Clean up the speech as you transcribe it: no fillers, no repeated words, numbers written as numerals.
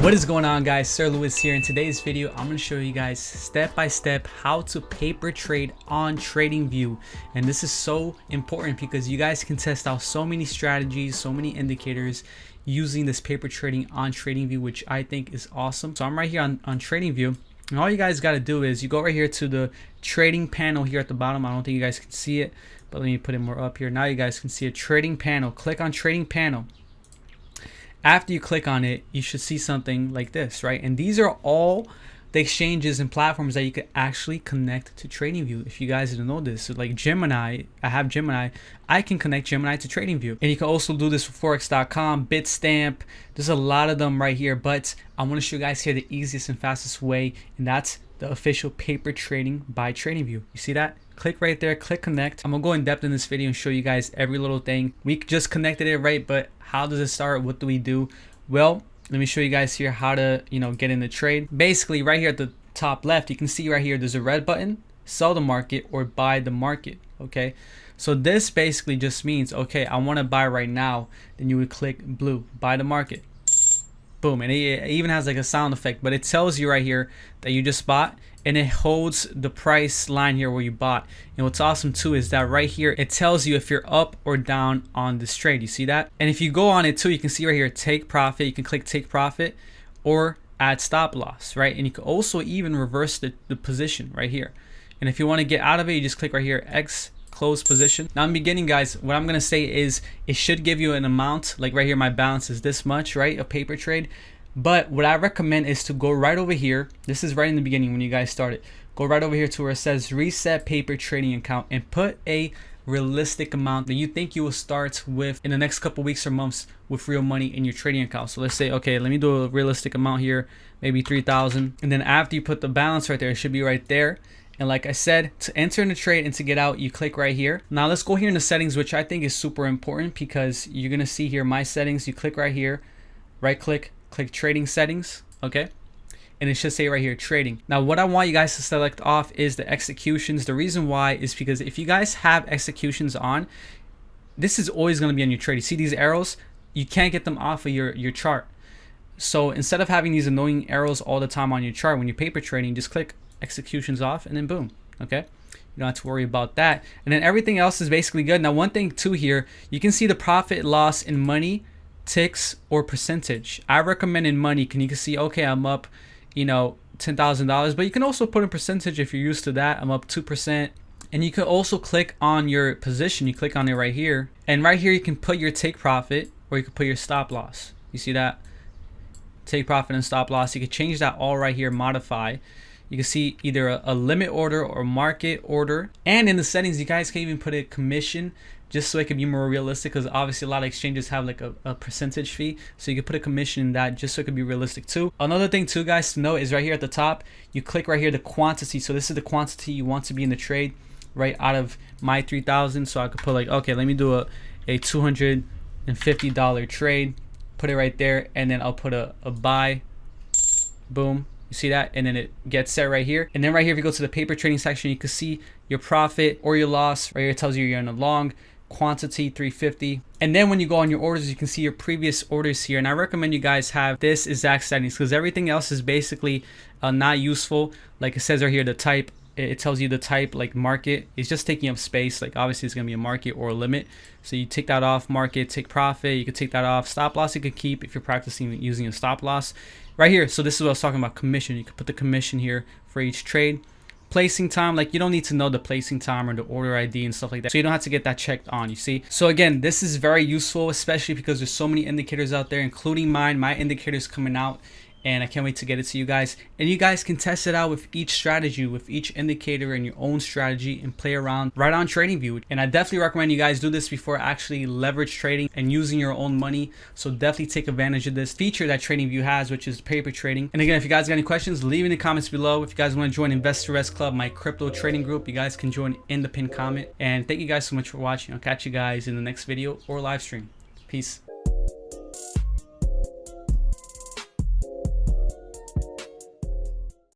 What is going on, guys? Sir Lewis here. In today's video, I'm going to show you guys step by step how to paper trade on TradingView. And this is so important because you guys can test out so many strategies, so many indicators using this paper trading on TradingView, which I think is awesome. So I'm right here on TradingView. And all you guys got to do is you go right here to the trading panel here at the bottom. I don't think you guys can see it, but let me put it more up here. Now you guys can see a trading panel. Click on trading panel. After you click on it, you should see something like this, right? And these are all the exchanges and platforms that you could actually connect to TradingView. If you guys didn't know this, so like Gemini, I have Gemini, I can connect Gemini to TradingView. And you can also do this with Forex.com, Bitstamp. There's a lot of them right here, but I want to show you guys here the easiest and fastest way, and that's the official paper trading by TradingView. You see that? Click right there, click connect. I'm gonna go in depth in this video and show you guys every little thing. We just connected it, right? But how does it start? What do we do? Well, let me show you guys here how to, get in the trade. Basically, right here at the top left, you can see right here, there's a red button, sell the market or buy the market, okay? So this basically just means, okay, I wanna buy right now. Then you would click blue, buy the market. Boom, and it even has like a sound effect, but it tells you right here that you just bought, and it holds the price line here where you bought. And what's awesome too is that right here it tells you if you're up or down on this trade. You see that? And if you go on it too, you can see right here take profit. You can click take profit or add stop loss, right? And you can also even reverse the position right here. And if you want to get out of it, you just click right here X close position. Now in the beginning, guys, what I'm gonna say is it should give you an amount, like right here my balance is this much, right? A paper trade. But what I recommend is to go right over here. This is right in the beginning when you guys start it. Go right over here to where it says reset paper trading account and put a realistic amount that you think you will start with in the next couple weeks or months with real money in your trading account. So let's say, okay, let me do a realistic amount here, maybe 3,000. And then after you put the balance right there, it should be right there. And like I said, to enter in the trade and to get out, you click right here. Now let's go here in the settings, which I think is super important because you're gonna see here my settings. You click right here, right click, click trading settings, okay? And it should say right here trading. Now what I want you guys to select off is the executions. The reason why is because if you guys have executions on, this is always gonna be on your trade. You see these arrows? You can't get them off of your chart. So instead of having these annoying arrows all the time on your chart when you're paper trading, just click executions off and then boom, okay? You don't have to worry about that. And then everything else is basically good. Now one thing too here, you can see the profit, loss in money, ticks or percentage. I recommend in money, you can see, okay, I'm up, $10,000, but you can also put in percentage if you're used to that. I'm up 2%. And you can also click on your position. You click on it right here, and right here you can put your take profit or you can put your stop loss. You see that? Take profit and stop loss. You can change that all right here, modify. You can see either a limit order or market order. And in the settings, you guys can even put a commission just so it can be more realistic, because obviously a lot of exchanges have like a percentage fee. So you can put a commission in that just so it can be realistic too. Another thing too, guys, to know is right here at the top, you click right here the quantity. So this is the quantity you want to be in the trade, right? Out of my 3,000. So I could put like, okay, let me do a $250 trade, put it right there, and then I'll put a buy, boom. You see that? And then it gets set right here. And then right here, if you go to the paper trading section, you can see your profit or your loss. Right here, it tells you you're in a long, quantity 350. And then when you go on your orders, you can see your previous orders here. And I recommend you guys have this exact settings because everything else is basically not useful. Like it says right here, the type, it tells you the type, like market is just taking up space. Like obviously it's gonna be a market or a limit. So you take that off, market, take profit, you can take that off. Stop loss you could keep if you're practicing using a stop loss. Right here, so this is what I was talking about, commission. You can put the commission here for each trade. Placing time, like you don't need to know the placing time or the order ID and stuff like that. So you don't have to get that checked on, you see? So again, this is very useful, especially because there's so many indicators out there, including mine. My indicators coming out, and I can't wait to get it to you guys. And you guys can test it out with each strategy, with each indicator and your own strategy, and play around right on TradingView. And I definitely recommend you guys do this before actually leverage trading and using your own money. So definitely take advantage of this feature that TradingView has, which is paper trading. And again, if you guys got any questions, leave in the comments below. If you guys want to join Investor Rest Club, my crypto trading group, you guys can join in the pinned comment. And thank you guys so much for watching. I'll catch you guys in the next video or live stream. Peace.